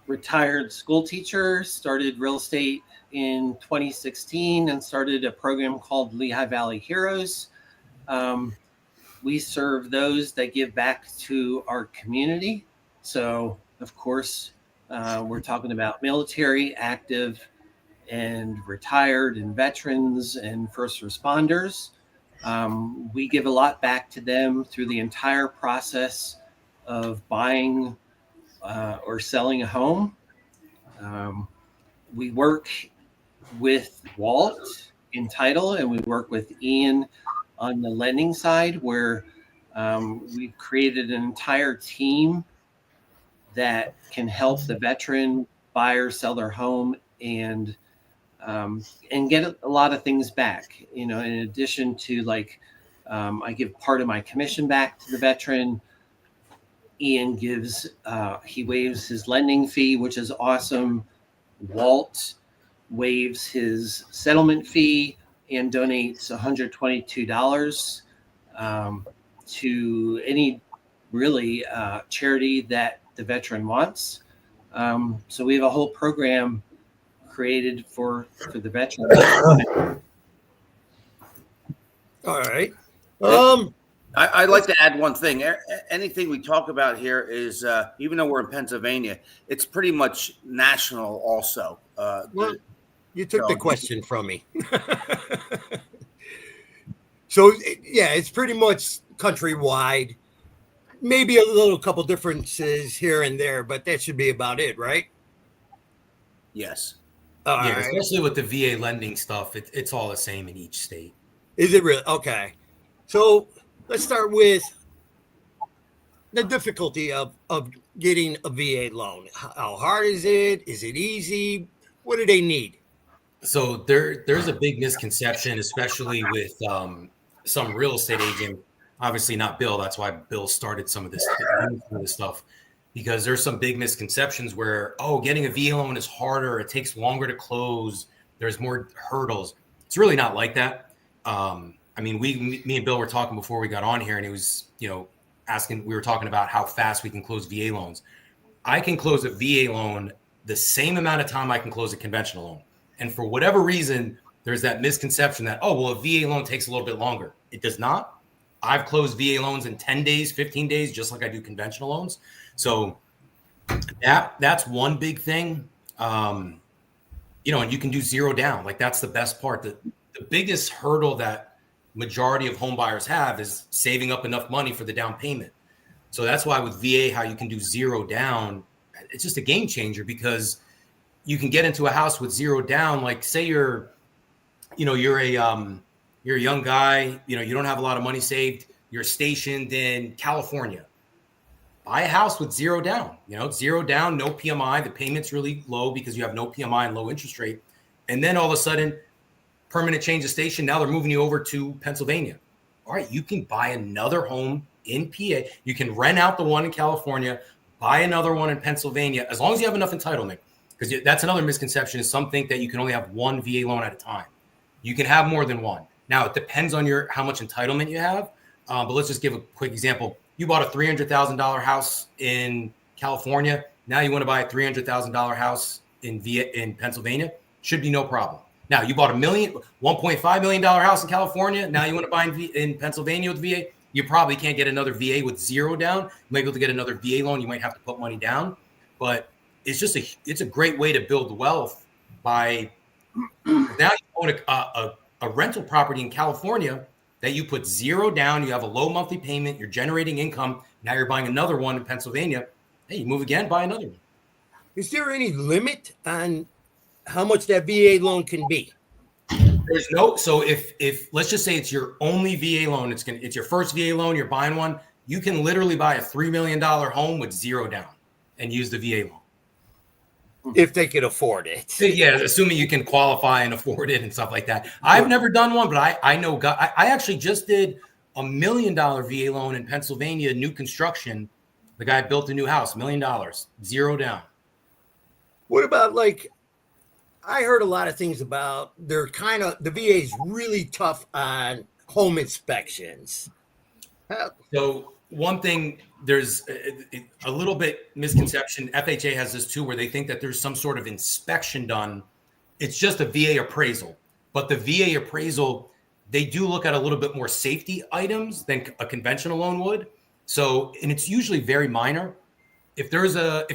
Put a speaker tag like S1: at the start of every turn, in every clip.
S1: retired school teacher, started real estate in 2016 and started a program called Lehigh Valley Heroes. We serve those that give back to our community. So, of course, we're talking about military, active, and retired, and veterans and first responders. We give a lot back to them through the entire process of buying or selling a home. We work with Walt in title, and we work with Ian on the lending side, where we've created an entire team that can help the veteran buyer sell their home and get a lot of things back. In addition to I give part of my commission back to the veteran. Ian he waives his lending fee, which is awesome. Walt waives his settlement fee and donates $122 to any really charity that the veteran wants. So we have a whole program created for the veteran.
S2: All right.
S3: I'd like to add one thing. Anything we talk about here is, even though we're in Pennsylvania, it's pretty much national also.
S2: Well, you took the question from me. So, yeah, it's pretty much countrywide. Maybe a little couple differences here and there, but that should be about it, right?
S3: Yes.
S4: Yeah, especially with the VA lending stuff, it's all the same in each state.
S2: Is it really? Okay. So let's start with the difficulty of getting a VA loan. How hard is it? Is it easy? What do they need?
S4: So there's a big misconception, especially with some real estate agent. Obviously not Bill. That's why Bill started some of this stuff, because there's some big misconceptions where, getting a VA loan is harder. It takes longer to close. There's more hurdles. It's really not like that. I mean, me and Bill were talking before we got on here, and he was, asking, we were talking about how fast we can close VA loans. I can close a VA loan the same amount of time I can close a conventional loan. And for whatever reason, there's that misconception that, a VA loan takes a little bit longer. It does not. I've closed VA loans in 10 days, 15 days, just like I do conventional loans. So that's one big thing. And you can do zero down. Like, that's the best part. The biggest hurdle that majority of home buyers have is saving up enough money for the down payment. So that's why with VA, how you can do zero down, it's just a game changer, because you can get into a house with zero down. Like, say you're a young guy, you don't have a lot of money saved. You're stationed in California. Buy a house with zero down, zero down, no PMI. The payment's really low because you have no PMI and low interest rate. And then all of a sudden, permanent change of station. Now they're moving you over to Pennsylvania. All right, you can buy another home in PA. You can rent out the one in California, buy another one in Pennsylvania, as long as you have enough entitlement. Because that's another misconception, is some think that you can only have one VA loan at a time. You can have more than one. Now, it depends on how much entitlement you have. But let's just give a quick example. You bought a $300,000 house in California. Now you want to buy a $300,000 house in Pennsylvania. Should be no problem. Now, you bought $1.5 million house in California. Now you want to buy in Pennsylvania with VA. You probably can't get another VA with zero down. You might be able to get another VA loan. You might have to put money down. But it's a great way to build wealth by now you own a rental property in California that you put zero down. You have a low monthly payment. You're generating income. Now you're buying another one in Pennsylvania. Hey, you move again, buy another one.
S2: Is there any limit on how much that VA loan can be?
S4: There's no. So if let's just say it's your only VA loan, it's your first VA loan, you're buying one, you can literally buy a $3 million home with zero down and use the VA loan.
S2: If they could afford it.
S4: Yeah, assuming you can qualify and afford it and stuff like that. I've never done one, but I know I actually just did a $1 million VA loan in Pennsylvania, new construction. The guy built a new house, $1 million, zero down.
S2: What about, I heard a lot of things about the VA is really tough on home inspections.
S4: So one thing, there's a little bit misconception. FHA has this too, where they think that there's some sort of inspection done. It's just a VA appraisal, but the VA appraisal, they do look at a little bit more safety items than a conventional loan would. So, and it's usually very minor. If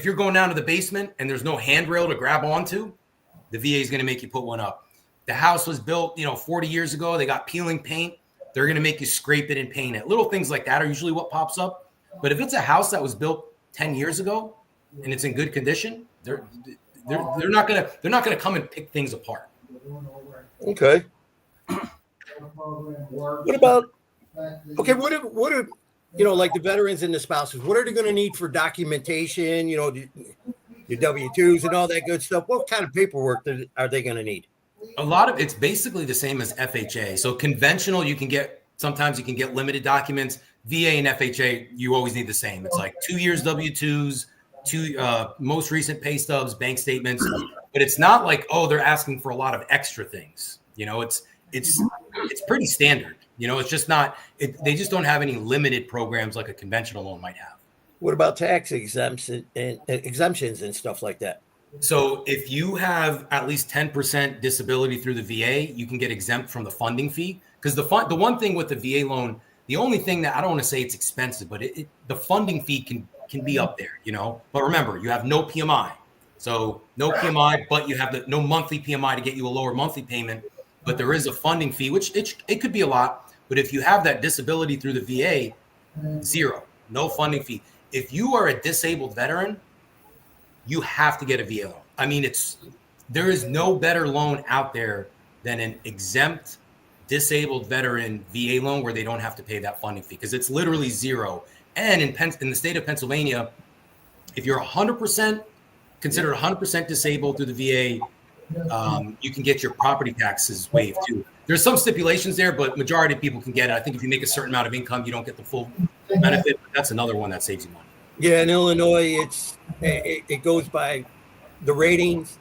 S4: you're going down to the basement and there's no handrail to grab onto, the VA is going to make you put one up. The house was built, 40 years ago. They got peeling paint. They're going to make you scrape it and paint it. Little things like that are usually what pops up. But if it's a house that was built 10 years ago and it's in good condition, they're not going to come and pick things apart.
S2: Okay. What about? Okay, what are like the veterans and the spouses? What are they going to need for documentation? Your W-2s and all that good stuff. What kind of paperwork are they going to need?
S4: A lot of it's basically the same as FHA. So conventional, sometimes you can get limited documents. VA and FHA, you always need the same. It's like 2 years W-2s, most recent pay stubs, bank statements. But it's not like, they're asking for a lot of extra things. It's pretty standard. It's just not. They just don't have any limited programs like a conventional loan might have.
S2: What about tax exemptions and stuff like that?
S4: So if you have at least 10% disability through the VA, you can get exempt from the funding fee. Because the one thing with the VA loan, the only thing that I don't want to say it's expensive, but the funding fee can be up there, But remember, you have no PMI. So no PMI, but you have no monthly PMI to get you a lower monthly payment. But there is a funding fee, which it could be a lot. But if you have that disability through the VA, zero, no funding fee. If you are a disabled veteran, you have to get a VA loan. I mean, there is no better loan out there than an exempt disabled veteran VA loan where they don't have to pay that funding fee because it's literally zero. And in the state of Pennsylvania, if you're 100% considered 100% disabled through the VA, you can get your property taxes waived too. There's some stipulations there, but majority of people can get it. I think if you make a certain amount of income, you don't get the full benefit. But that's another one that saves you money.
S2: Yeah, in Illinois, it goes by the ratings.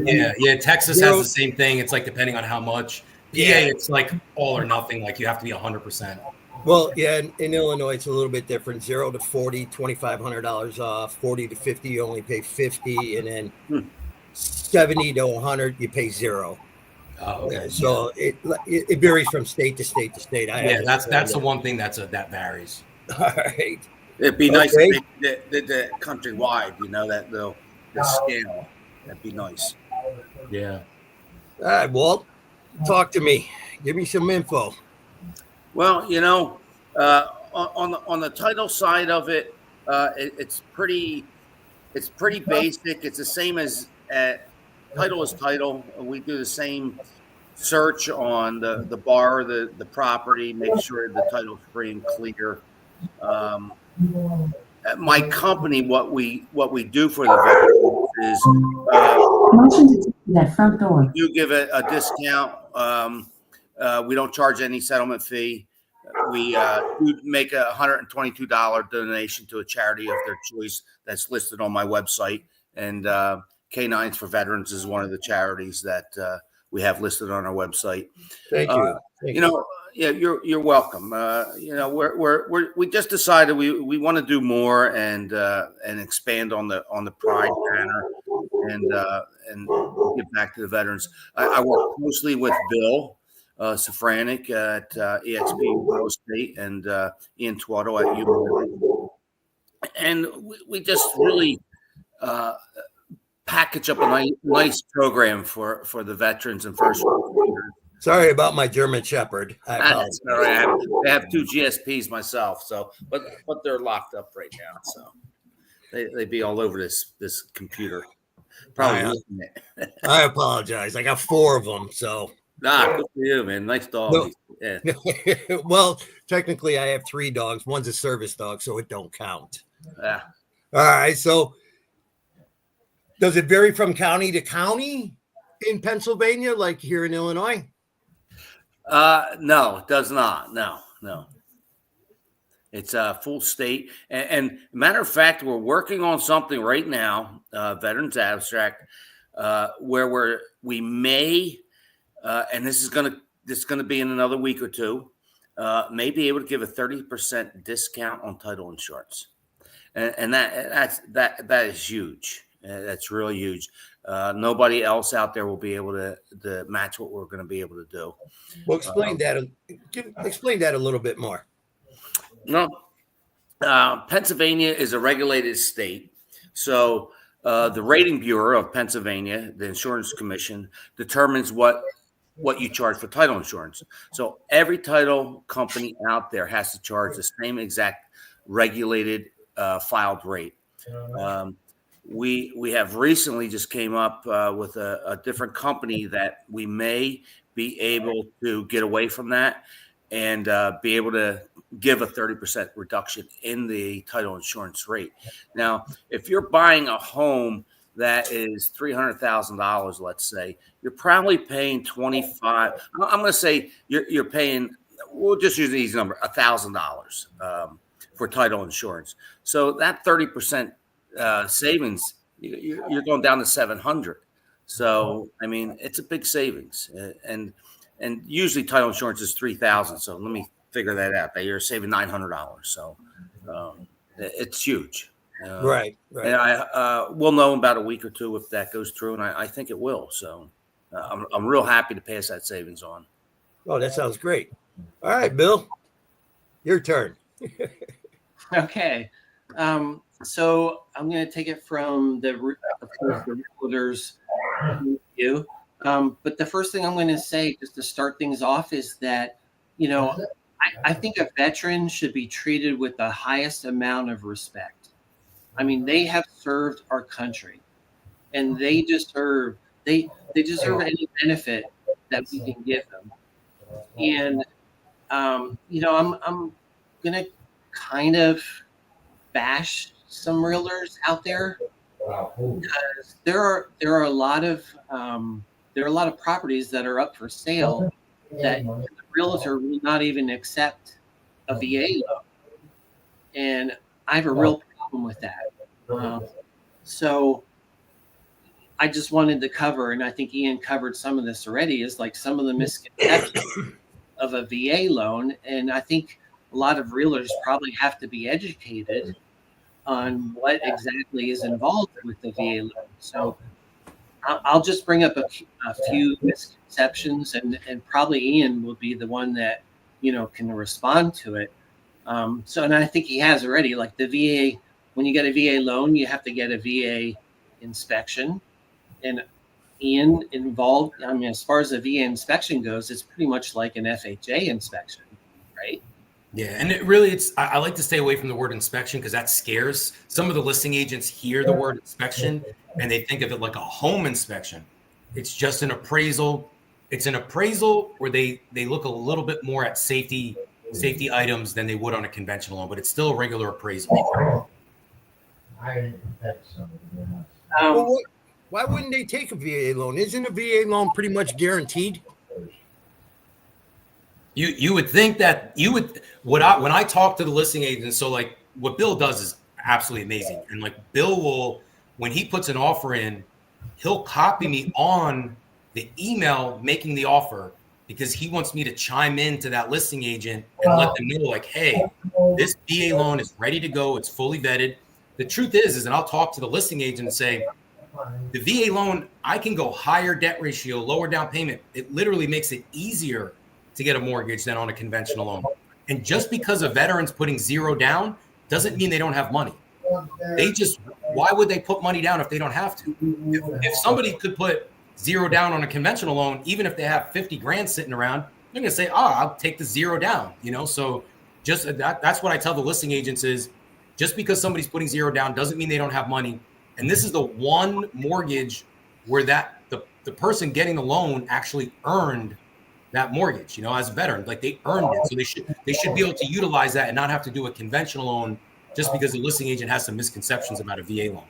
S4: Yeah. Texas has the same thing. It's like depending on how much. PA, it's like all or nothing. Like you have to be 100%.
S2: Well, yeah, in Illinois, it's a little bit different. 0 to 40, $2,500 off. 40 to 50, you only pay 50, and then 70 to 100, you pay 0.
S4: Oh, okay.
S2: So it varies from state to state to state.
S4: That's the one thing that varies.
S2: All right.
S3: It'd be nice if they did that countrywide, that the scale. That'd be nice.
S4: Yeah.
S2: All right, Walt, talk to me. Give me some info.
S3: Well, on the title side of it, it's pretty basic. It's the same as title is title. We do the same search on the bar, the property, make sure the title's free and clear. At my company, what we do for the veterans is
S5: that front door.
S3: You give a discount. We don't charge any settlement fee. We make a $122 donation to a charity of their choice that's listed on my website. And K9s for Veterans is one of the charities that we have listed on our website.
S2: Thank you.
S3: Yeah, you're welcome. We just decided we want to do more and expand on the Pride banner and get back to the veterans. I work closely with Bill Safranik at EXP Real Estate and Ian Tuato at UMA. And we just really package up a nice program for the veterans and first responders.
S2: Sorry about my German Shepherd. I apologize.
S3: I have 2 GSPs myself, but they're locked up right now, so they'd be all over this computer. Probably.
S2: I apologize. I got 4 of them, so.
S3: Good for you, man. Nice dog.
S2: No.
S3: Yeah.
S2: Well, technically, I have 3 dogs. One's a service dog, so it don't count.
S3: Yeah.
S2: All right. So, does it vary from county to county in Pennsylvania, like here in Illinois?
S3: No, it does not. No. It's a full state. And matter of fact, we're working on something right now, Veterans Abstract, where we may, and this is going to be in another week or two. may be able to give a 30% discount on title insurance, and that is huge. That's really huge. Nobody else out there will be able to match what we're going to be able to do.
S2: Well, explain that a little bit more.
S3: No, Pennsylvania is a regulated state, so the Rating Bureau of Pennsylvania, the Insurance Commission, determines what you charge for title insurance. So every title company out there has to charge the same exact regulated filed rate. We have recently just came up with a different company that we may be able to get away from that and be able to give a 30% reduction in the title insurance rate. Now, if you're buying a home that is $300,000, let's say, you're probably paying 25. I'm going to say you're paying. We'll just use an easy number, $1,000 for title insurance. So that 30% savings, you're going down to 700. So I mean, it's a big savings, and usually title insurance is 3,000. So let me figure that out. That you're saving $900. So it's huge.
S2: Right.
S3: And I we'll know in about a week or two if that goes through, and I think it will. So I'm real happy to pass that savings on.
S2: Oh, that sounds great. All right, Bill, your turn.
S1: Okay. So I'm going to take it from the realtor's view. But the first thing I'm going to say, just to start things off, is that, I think a veteran should be treated with the highest amount of respect. I mean, they have served our country, and they deserve any benefit that we can give them. And I'm gonna kind of bash some realtors out there because there are a lot of properties that are up for sale that the realtor will not even accept a VA loan, and I have a real problem with that. So I just wanted to cover, and I think Ian covered some of this already, is like some of the misconceptions of a VA loan. And I think a lot of realtors probably have to be educated on what exactly is involved with the VA loan. So I'll just bring up a few misconceptions, and probably Ian will be the one that, can respond to it. And I think he has already. Like the VA, when you get a VA loan, you have to get a VA inspection. And Ian involved, I mean, as far as the VA inspection goes, it's pretty much like an FHA inspection, right?
S4: Yeah, and I like to stay away from the word inspection because that scares some of the listing agents. Hear the word inspection and they think of it like a home inspection. It's just an appraisal. It's an appraisal where they look a little bit more at safety items than they would on a conventional loan, but it's still a regular appraisal.
S2: Why wouldn't they take a VA loan? Isn't a VA loan pretty much guaranteed?
S4: You would think that when I talk to the listing agents, so like what Bill does is absolutely amazing. And like Bill will, when he puts an offer in, he'll copy me on the email making the offer because he wants me to chime into that listing agent and let them know like, hey, this VA loan is ready to go. It's fully vetted. The truth is, and I'll talk to the listing agent and say, the VA loan, I can go higher debt ratio, lower down payment. It literally makes it easier to get a mortgage than on a conventional loan. And just because a veteran's putting zero down doesn't mean they don't have money. Why would they put money down if they don't have to? If somebody could put zero down on a conventional loan, even if they have 50 grand sitting around, they're going to say, I'll take the zero down, So just that's what I tell the listing agents is just because somebody's putting zero down doesn't mean they don't have money. And this is the one mortgage where the person getting the loan actually earned that mortgage, as a veteran, like they earned it. So they should be able to utilize that and not have to do a conventional loan just because the listing agent has some misconceptions about a VA loan.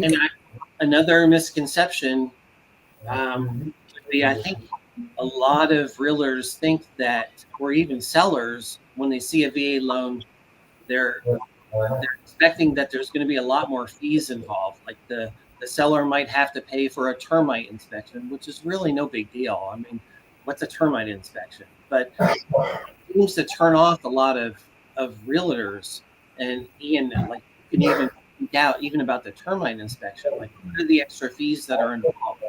S1: And another misconception would be, I think a lot of realtors think that, or even sellers, when they see a VA loan, they're expecting that there's going to be a lot more fees involved. Like the seller might have to pay for a termite inspection, which is really no big deal. I mean, what's a termite inspection? But it seems to turn off a lot of realtors. And Ian, like, you can even speak out even about the termite inspection. Like, what are the extra fees that are involved?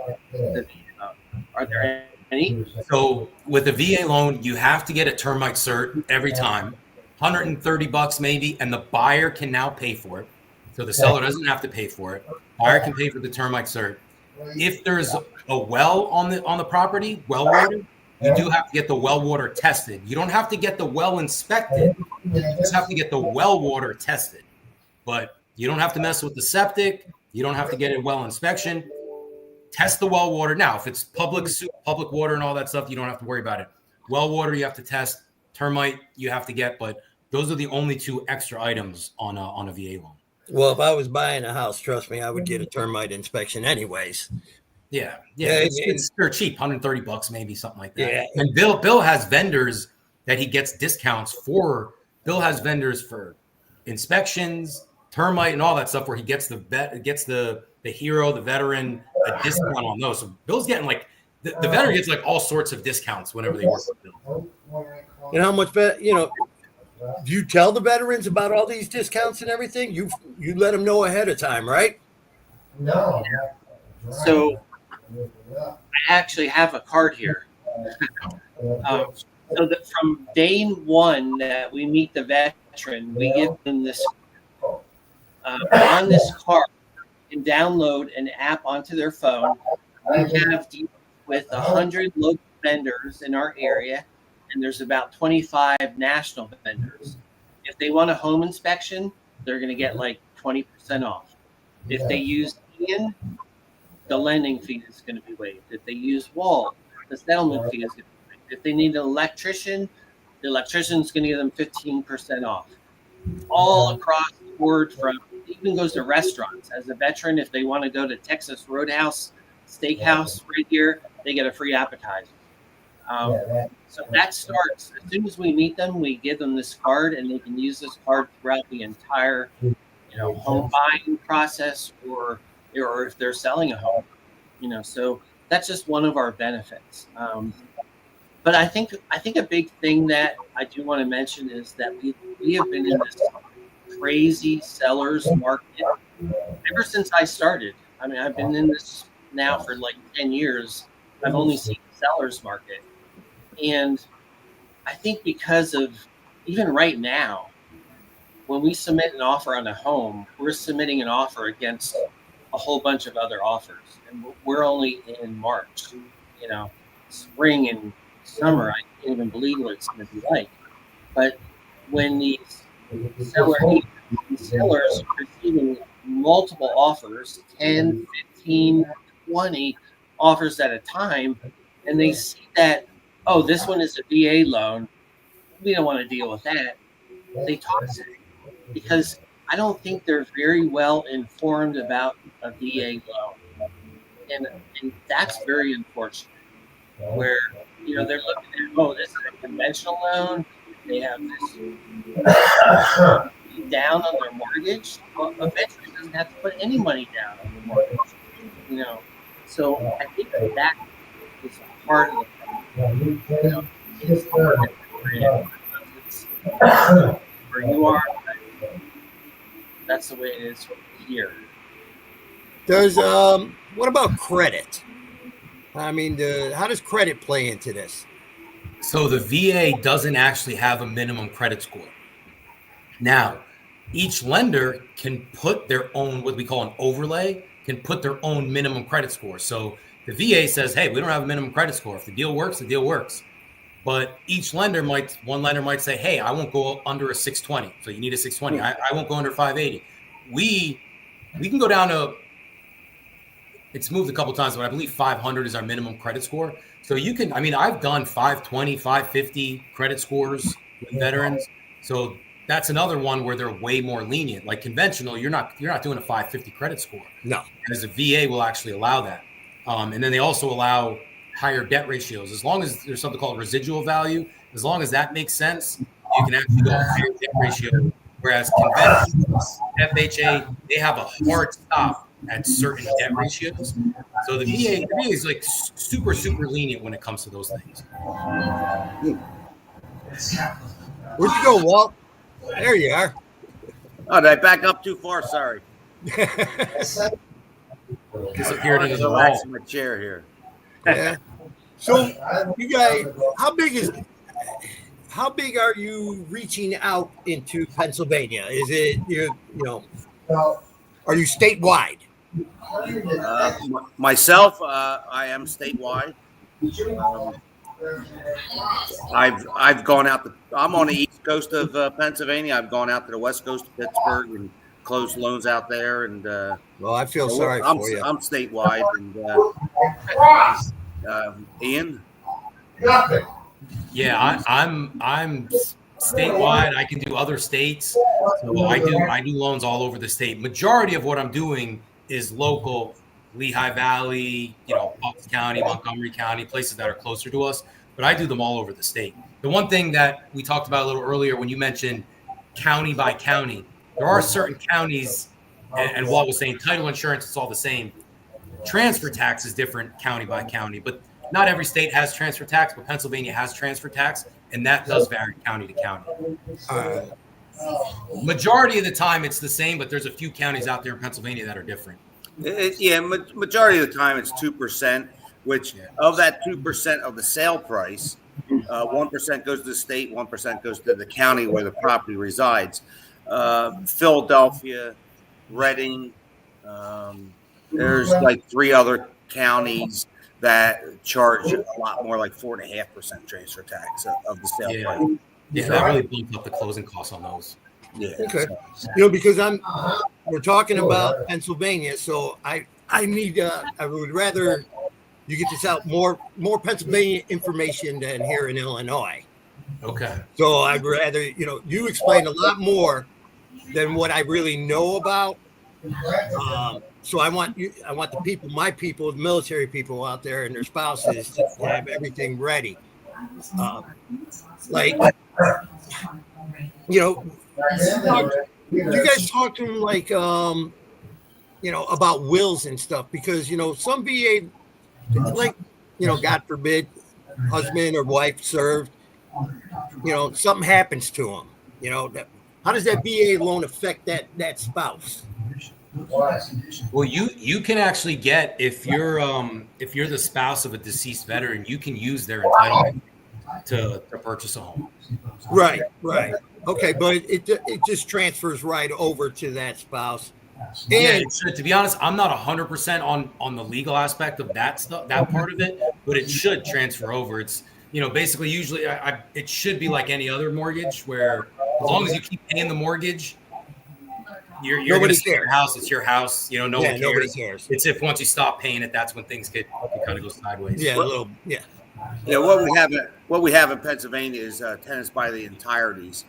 S1: Are there any?
S4: So with a VA loan, you have to get a termite cert every time, $130 maybe, and the buyer can now pay for it. So the seller doesn't have to pay for it. Buyer can pay for the termite cert. If there's a well on the property, well water, you do have to get the well water tested. You don't have to get the well inspected. You just have to get the well water tested. But you don't have to mess with the septic. You don't have to get a well inspection. Test the well water. Now, if it's public water and all that stuff, you don't have to worry about it. Well water, you have to test. Termite, you have to get. But those are the only two extra items on a VA loan.
S2: Well, if I was buying a house, trust me, I would get a termite inspection anyways.
S4: Yeah. It's they're cheap, $130 maybe, something like that.
S2: Yeah.
S4: And Bill has vendors that he gets discounts for. Bill has vendors for inspections, termite, and all that stuff where he gets the hero, the veteran, a discount on those. So Bill's getting like the veteran gets like all sorts of discounts whenever they work with Bill.
S2: You know how much better, do you tell the veterans about all these discounts and everything? You let them know ahead of time, right?
S5: No.
S1: So I actually have a card here. So that from day one that we meet the veteran, we give them this on this card, you can download an app onto their phone. We have deals with 100 local vendors in our area, and there's about 25 national vendors. If they want a home inspection, they're going to get like 20% off. If they use Ian, the lending fee is going to be waived. If they use Walt, the settlement fee is going to be waived. If they need an electrician, the electrician is going to give them 15% off. All across the board, from even goes to restaurants. As a veteran, if they want to go to Texas Roadhouse Steakhouse right here, they get a free appetizer. So that starts as soon as we meet them. We give them this card, and they can use this card throughout the entire, home buying process, or if they're selling a home. So that's just one of our benefits. But I think a big thing that I do want to mention is that we have been in this crazy sellers market ever since I started. I mean, I've been in this now for like 10 years. I've only seen the sellers market. And I think because of, even right now, when we submit an offer on a home, we're submitting an offer against a whole bunch of other offers. And we're only in March, spring and summer. I can't even believe what it's going to be like. But when these sellers are receiving multiple offers, 10, 15, 20 offers at a time, and they see that, oh, this one is a VA loan, we don't want to deal with that, they toss it. Because I don't think they're very well informed about a VA loan. And that's very unfortunate. Where, they're looking at, oh, this is a conventional loan, they have this down on their mortgage. Well, a veteran doesn't have to put any money down on the mortgage. So I think that is part of the where you are. That's the way it is here.
S2: There's what about credit? I mean, how does credit play into this?
S4: So the VA doesn't actually have a minimum credit score. Now, each lender can put their own, what we call an overlay, can put their own minimum credit score. So the VA says, hey, we don't have a minimum credit score. If the deal works, the deal works. But one lender might say, hey, I won't go under a 620. So you need a 620. I won't go under 580. We can go down to, it's moved a couple of times, but I believe 500 is our minimum credit score. So you can, I've done 520, 550 credit scores with veterans. So that's another one where they're way more lenient. Like conventional, you're not doing a 550 credit score.
S2: No.
S4: As a VA will actually allow that. And then they also allow higher debt ratios. As long as there's something called residual value, as long as that makes sense, you can actually go higher debt ratio. Whereas conventional, FHA, they have a hard stop at certain debt ratios. So the VA is like super lenient when it comes to those things.
S2: Where'd you go, Walt? There you are.
S3: Oh, did I back up too far? Sorry.
S4: Disappeared into the
S3: Relax
S4: wall.
S3: in my chair here.
S2: Yeah. So you guys, how big are you reaching out into Pennsylvania? Is it are you statewide?
S3: Myself, I am statewide. I've gone out I'm on the east coast of Pennsylvania. I've gone out to the west coast of Pittsburgh and closed loans out there. And
S2: Well, I feel sorry
S3: I'm
S2: for you.
S3: statewide. And Ian.
S4: Yeah, I'm statewide. I can do other states, so I do loans all over the state. Majority of what I'm doing is local, Lehigh Valley, Bucks County, Montgomery County, places that are closer to us. But I do them all over the state. The one thing that we talked about a little earlier when you mentioned county by county, there are certain counties, and Walt was saying title insurance, it's all the same. Transfer tax is different county by county, but not every state has transfer tax, but Pennsylvania has transfer tax, and that does vary county to county. Majority of the time, it's the same, but there's a few counties out there in Pennsylvania that are different.
S3: Majority of the time it's 2%, which of that 2% of the sale price, 1% goes to the state, 1% goes to the county where the property resides. Philadelphia, Reading, there's like 3 other counties that charge a lot more, like 4.5% transfer tax of the sale price.
S4: Yeah, that really bumped up the closing costs on those.
S3: Yeah.
S2: Okay. Because we're talking about Pennsylvania, so I would rather you get this out more Pennsylvania information than here in Illinois.
S4: Okay.
S2: So I'd rather you explain a lot more than what I really know about. So I want my people, the military people out there and their spouses to have everything ready. You guys talk to them about wills and stuff, because some VA, God forbid, husband or wife served, something happens to them. How does that VA loan affect that spouse?
S4: Well, you can actually get, if you're the spouse of a deceased veteran, you can use their entitlement to purchase a home.
S2: Right. Okay, but it just transfers right over to that spouse. And
S4: To be honest, I'm not 100% on the legal aspect of that stuff, that part of it, but it should transfer over. It's basically usually it should be like any other mortgage, where as long as you keep paying the mortgage, you're going to stay in your house. It's your house. Nobody cares. It's if once you stop paying it, that's when things can kind of go sideways.
S2: Yeah,
S3: what we have in Pennsylvania is tenants by the entireties.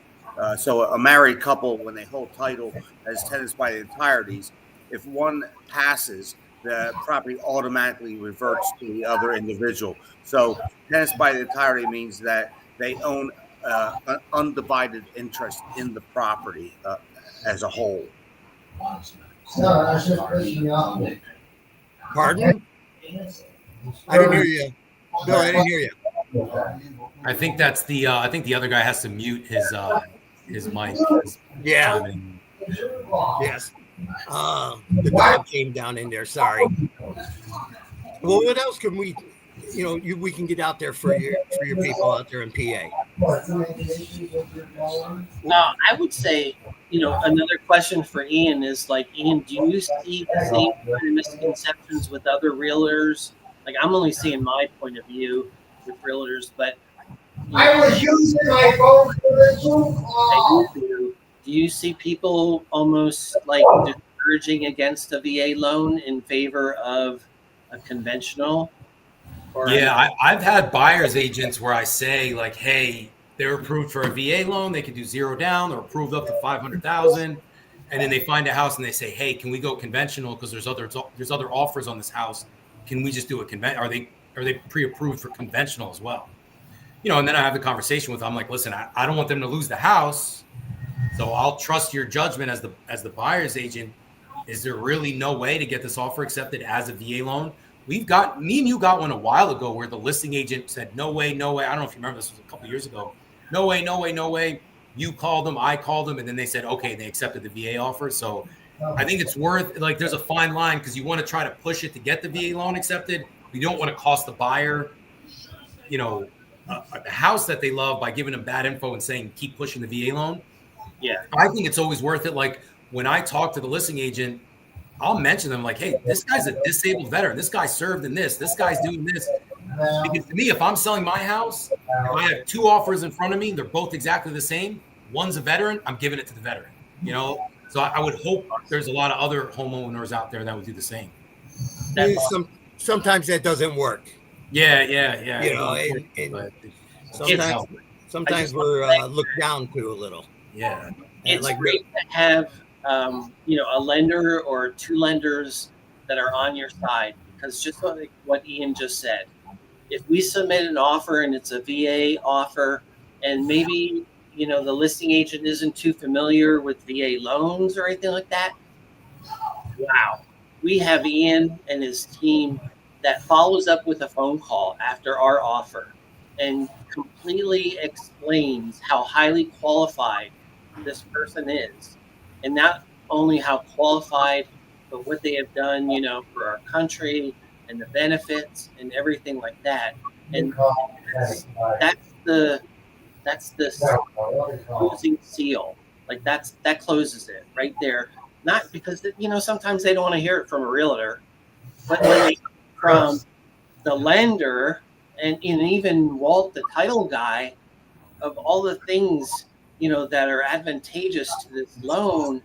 S3: So a married couple, when they hold title as tenants by the entireties, if one passes, the property automatically reverts to the other individual. So tenants by the entirety means that they own an undivided interest in the property as a whole.
S2: Pardon? I didn't hear you. No, I didn't hear you.
S4: I think that's the other guy has to mute his mic.
S2: Yeah. Yes. The dog came down in there. Sorry. Well, what else can we can get out there for your people out there in PA?
S1: Now, I would say, another question for Ian is Ian, do you see the same kind of misconceptions with other realtors? I'm only seeing my point of view with realtors, but
S5: I was using my phone for the Zoom call.
S1: do you see people almost discouraging against a VA loan in favor of a conventional?
S4: I've had buyer's agents where I say hey, they're approved for a VA loan, they could do 0 down, they're approved up to 500,000, and then they find a house and they say, hey, can we go conventional because there's other offers on this house? Can we just do a conventional? Are they pre-approved for conventional as well? And then I have the conversation with them. I'm like, listen, I don't want them to lose the house, so I'll trust your judgment as the buyer's agent. is there really no way to get this offer accepted as a VA loan? Me and you got one a while ago where the listing agent said, no way, no way. I don't know if you remember, this was a couple years ago. No way, no way, no way. You called them, I called them, and then they said, okay, they accepted the VA offer. So I think it's worth, like, there's a fine line because you want to try to push it to get the VA loan accepted. You don't want to cost the buyer, you know, a house that they love by giving them bad info and saying, keep pushing the VA loan.
S1: Yeah.
S4: I think it's always worth it. Like when I talk to the listing agent, I'll mention them like, hey, this guy's a disabled veteran. This guy served in this. This guy's doing this. Because to me, if I'm selling my house, if I have two offers in front of me, they're both exactly the same. One's a veteran, I'm giving it to the veteran, you know? So I would hope there's a lot of other homeowners out there that would do the same.
S2: Sometimes that doesn't work.
S4: Yeah.
S2: You know, sometimes we're looked down to a little.
S4: Yeah.
S1: It's
S2: like
S1: great to have, a lender or two lenders that are on your side, because just like what Ian just said, if we submit an offer and it's a VA offer, and maybe, the listing agent isn't too familiar with VA loans or anything like that, wow, we have Ian and his team that follows up with a phone call after our offer and completely explains how highly qualified this person is. And not only how qualified, but what they have done, for our country and the benefits and everything like that. And that's the closing seal. Like that closes it right there. Not because, sometimes they don't want to hear it from a realtor, but when they from the lender and even Walt, the title guy, of all the things, that are advantageous to this loan,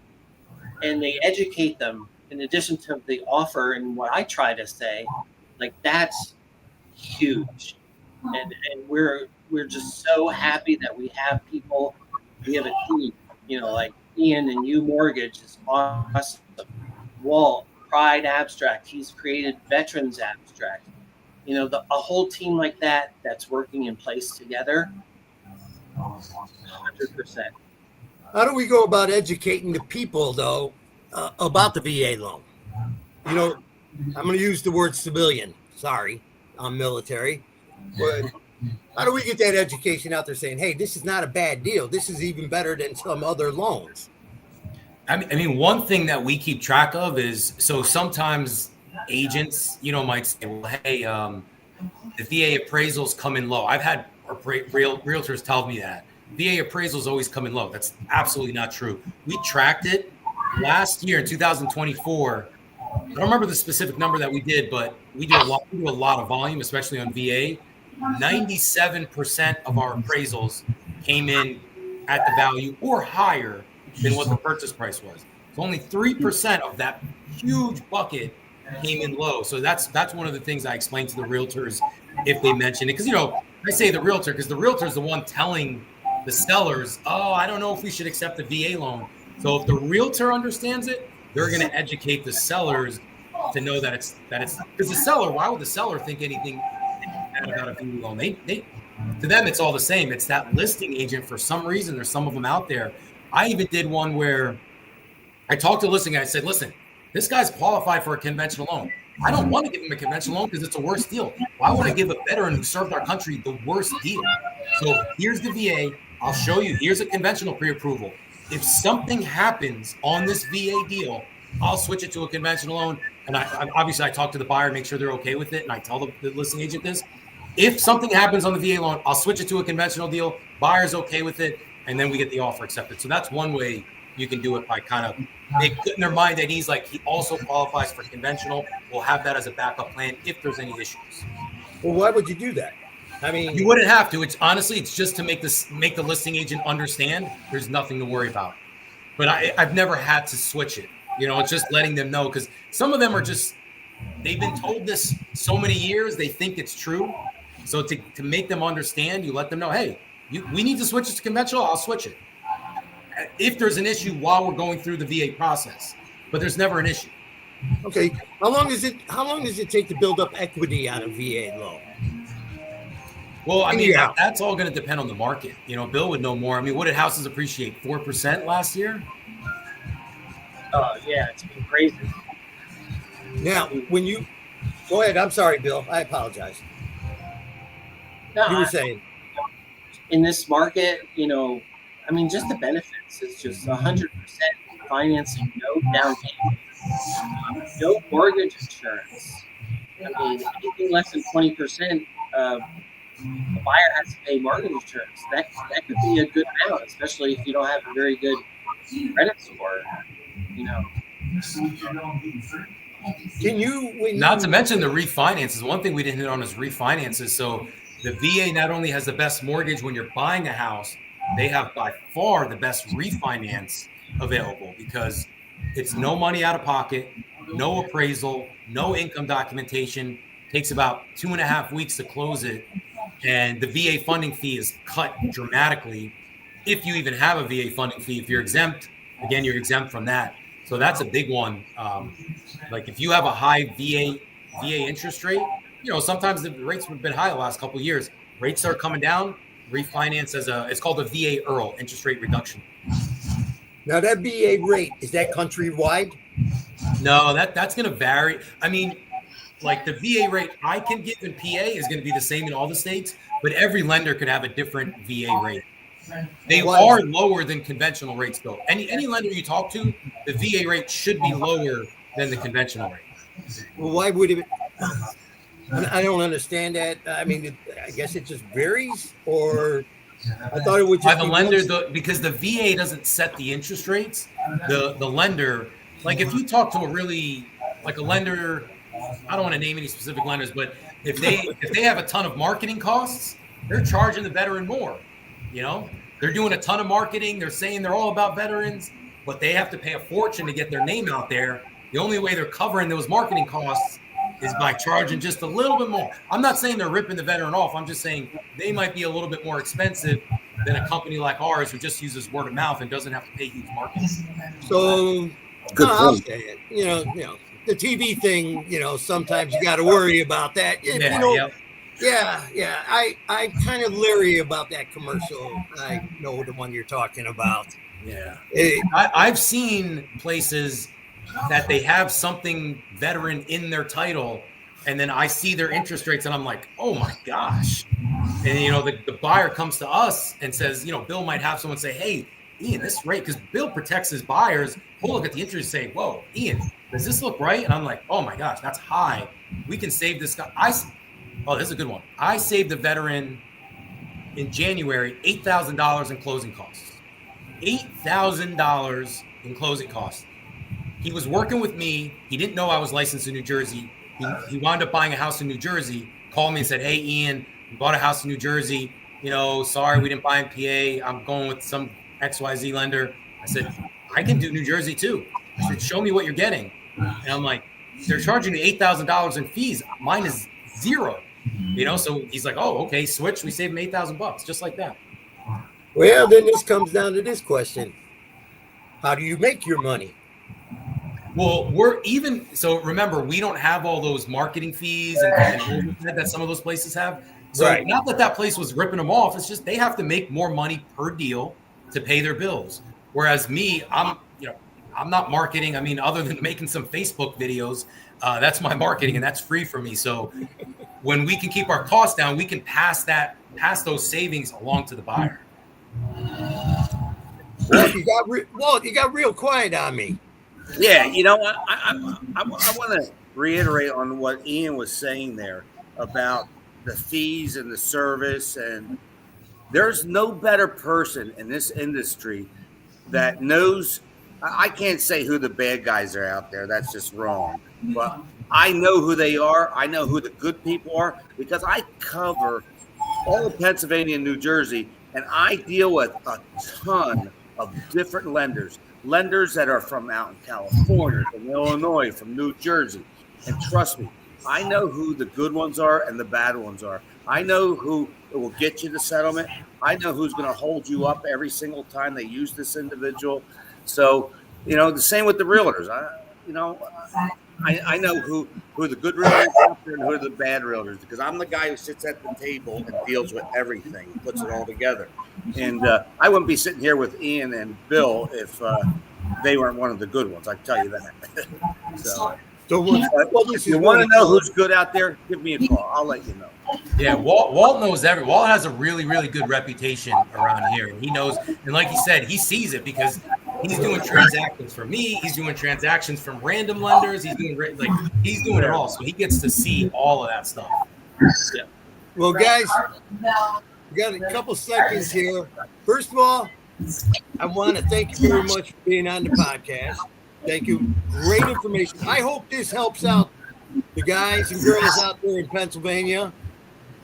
S1: and they educate them in addition to the offer and what I try to say, like that's huge. And we're just so happy that we have people, we have a team, like Ian and You Mortgage is awesome. Walt, Pride Abstract, he's created Veterans Abstract. A whole team like that's working in place together. 100%.
S2: How do we go about educating the people, though, about the VA loan? I'm going to use the word civilian. Sorry, I'm military. But how do we get that education out there saying, hey, this is not a bad deal. This is even better than some other loans?
S4: I mean, one thing that we keep track of is, so sometimes agents, might say, well, hey, the VA appraisals come in low. I've had realtors tell me that. VA appraisals always come in low. That's absolutely not true. We tracked it last year in 2024. I don't remember the specific number that we did, but we do a lot of volume, especially on VA. 97% of our appraisals came in at the value or higher than what the purchase price was. So only 3% of that huge bucket came in low. So that's one of the things I explain to the realtors if they mention it. Because, I say the realtor because the realtor is the one telling the sellers, oh, I don't know if we should accept the VA loan. So if the realtor understands it, they're going to educate the sellers to know that it's because the seller, why would the seller think anything bad about a VA loan? They to them, it's all the same. It's that listing agent. For some reason, there's some of them out there. I even did one where I talked to the listing guy. I said, listen, this guy's qualified for a conventional loan. I don't want to give him a conventional loan because it's a worse deal. Why would I give a veteran who served our country the worst deal? So here's the VA. I'll show you. Here's a conventional pre-approval. If something happens on this VA deal, I'll switch it to a conventional loan. And I obviously talk to the buyer, make sure they're okay with it. And I tell the listing agent this. If something happens on the VA loan, I'll switch it to a conventional deal. Buyer's okay with it. And then we get the offer accepted. So that's one way you can do it, by kind of putting their mind at ease, like he also qualifies for conventional. We'll have that as a backup plan if there's any issues.
S2: Well, why would you do that? I mean,
S4: you wouldn't have to. It's honestly, it's just to make the listing agent understand there's nothing to worry about. But I've never had to switch it. It's just letting them know, because some of them are just, they've been told this so many years, they think it's true. So to make them understand, you let them know, hey, we need to switch it to conventional. I'll switch it if there's an issue while we're going through the VA process. But there's never an issue.
S2: Okay. How long does it take to build up equity on a VA loan?
S4: Well, I mean, that's all going to depend on the market. Bill would know more. I mean, what did houses appreciate? 4% last year?
S1: Yeah, it's been crazy.
S2: Now, when you go ahead, I'm sorry, Bill. I apologize.
S1: No,
S2: You were saying.
S1: in this market, I mean, just the benefits. It's just 100% financing, no down payment, no mortgage insurance. I mean, anything less than 20%, the buyer has to pay mortgage insurance. That could be a good amount, especially if you don't have a very good credit score.
S2: Can you,
S4: Not to mention the refinances. One thing we didn't hit on is refinances. So the VA not only has the best mortgage when you're buying a house, they have by far the best refinance available because it's no money out of pocket, no appraisal, no income documentation. Takes about 2.5 weeks to close it. And the VA funding fee is cut dramatically. If you even have a VA funding fee, if you're exempt, again, you're exempt from that. So that's a big one. Like if you have a high VA interest rate, sometimes the rates have been high the last couple of years. Rates start coming down. Refinance it's called a VA IRRL, interest rate reduction.
S2: now that VA rate, is that countrywide?
S4: No, that's going to vary. I mean, like the VA rate I can give in PA is going to be the same in all the states, but every lender could have a different VA rate. They are lower than conventional rates, though. Any lender you talk to, the VA rate should be lower than the conventional rate.
S2: Well, why would it? I don't understand that. I mean, I guess it just varies, or I thought it would just
S4: by the lender, because the VA doesn't set the interest rates. The lender, like if you talk to a lender, I don't want to name any specific lenders, but if they have a ton of marketing costs, they're charging the veteran more. They're doing a ton of marketing. They're saying they're all about veterans, but they have to pay a fortune to get their name out there. The only way they're covering those marketing costs is by charging just a little bit more. I'm not saying they're ripping the veteran off. I'm just saying they might be a little bit more expensive than a company like ours who just uses word of mouth and doesn't have to pay huge marketing.
S2: So,
S3: Good
S2: I'll
S3: point.
S2: say it. The TV thing, sometimes you got to worry about that. Yeah. I kind of leery about that commercial. I know the one you're talking about.
S4: Yeah. I've seen places that they have something veteran in their title, and then I see their interest rates, and I'm like, oh my gosh. And the buyer comes to us and says, Bill might have someone say, hey, Ian, this rate, because Bill protects his buyers. He'll look at the interest and say, whoa, Ian, does this look right? And I'm like, oh my gosh, that's high. We can save this guy. Oh, this is a good one. I saved the veteran in January $8,000 in closing costs. $8,000 in closing costs. He was working with me. He didn't know I was licensed in New Jersey. He wound up buying a house in New Jersey, called me and said, hey, Ian, we bought a house in New Jersey. Sorry, we didn't buy in PA. I'm going with some XYZ lender. I said, I can do New Jersey too. I said, show me what you're getting. And I'm like, they're charging me $8,000 in fees. Mine is zero. So he's like, oh, okay, switch. We saved him $8,000 just like that.
S2: Well, then this comes down to this question. How do you make your money?
S4: Well, so remember, we don't have all those marketing fees and that some of those places have. So
S2: Right.
S4: Not that place was ripping them off. It's just they have to make more money per deal to pay their bills. Whereas me, I'm not marketing. I mean, other than making some Facebook videos, that's my marketing and that's free for me. So when we can keep our costs down, we can pass those savings along to the buyer.
S2: Walt, you got real quiet on me.
S3: Yeah, I want to reiterate on what Ian was saying there about the fees and the service, and there's no better person in this industry that knows. I can't say who the bad guys are out there. That's just wrong. But I know who they are. I know who the good people are because I cover all of Pennsylvania and New Jersey, and I deal with a ton of different lenders that are from out in California, from Illinois, from New Jersey. And trust me, I know who the good ones are and the bad ones are. I know who will get you the settlement. I know who's going to hold you up every single time they use this individual. So, the same with the realtors. I know who the good realtors are and who are the bad realtors because I'm the guy who sits at the table and deals with everything, puts it all together. And I wouldn't be sitting here with Ian and Bill if they weren't one of the good ones. I tell you that. So
S2: this
S3: if you
S2: is
S3: want
S2: really
S3: to know
S2: cool.
S3: who's good out there, give me a call. I'll let you know.
S4: Yeah, Walt knows Walt has a really, really good reputation around here, and he knows. And like he said, he sees it because he's doing transactions for me. He's doing transactions from random lenders. He's doing he's doing it all, so he gets to see all of that stuff.
S1: Yeah.
S2: Well, guys, we got a couple seconds here. First of all, I want to thank you very much for being on the podcast. Thank you. Great information. I hope this helps out the guys and girls out there in Pennsylvania.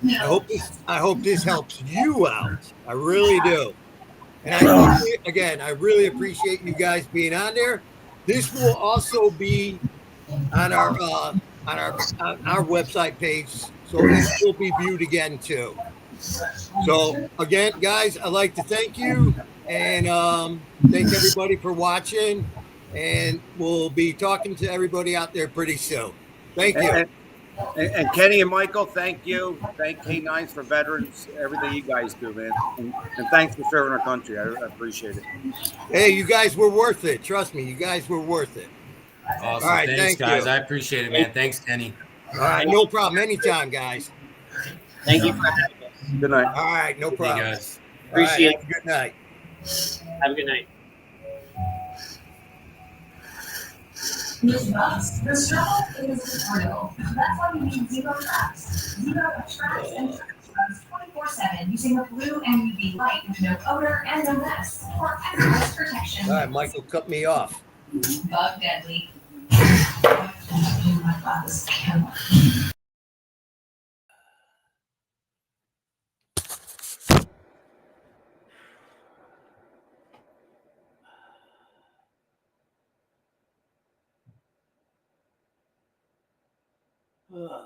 S2: I hope this helps you out. I really do. And I really appreciate you guys being on there. This will also be on our website page, so it will be viewed again too. So again, guys, I'd like to thank you and thank everybody for watching. And we'll be talking to everybody out there pretty soon. Thank you.
S3: And Kenny and Michael, thank you. Thank K9s for veterans, everything you guys do, man. And thanks for serving our country. I appreciate it.
S2: Hey, you guys were worth it. Trust me, you guys were worth it.
S4: Awesome.
S2: All right,
S4: thanks, guys.
S2: you.
S4: I appreciate it, man. Thanks, Kenny.
S2: All right, no problem. Anytime, guys.
S1: Thank you for having us.
S3: Good night.
S2: All right, no problem.
S4: Hey, guys.
S1: Appreciate
S2: it. Good night.
S1: Have a good night.
S6: The struggle is real. That's why we need Zero Traps. Zero attracts and traps 24/7 using a blue and UV light with no odor and no mess for extra protection.
S2: All right, Michael, cut me off.
S6: Bug deadly.
S1: Ugh.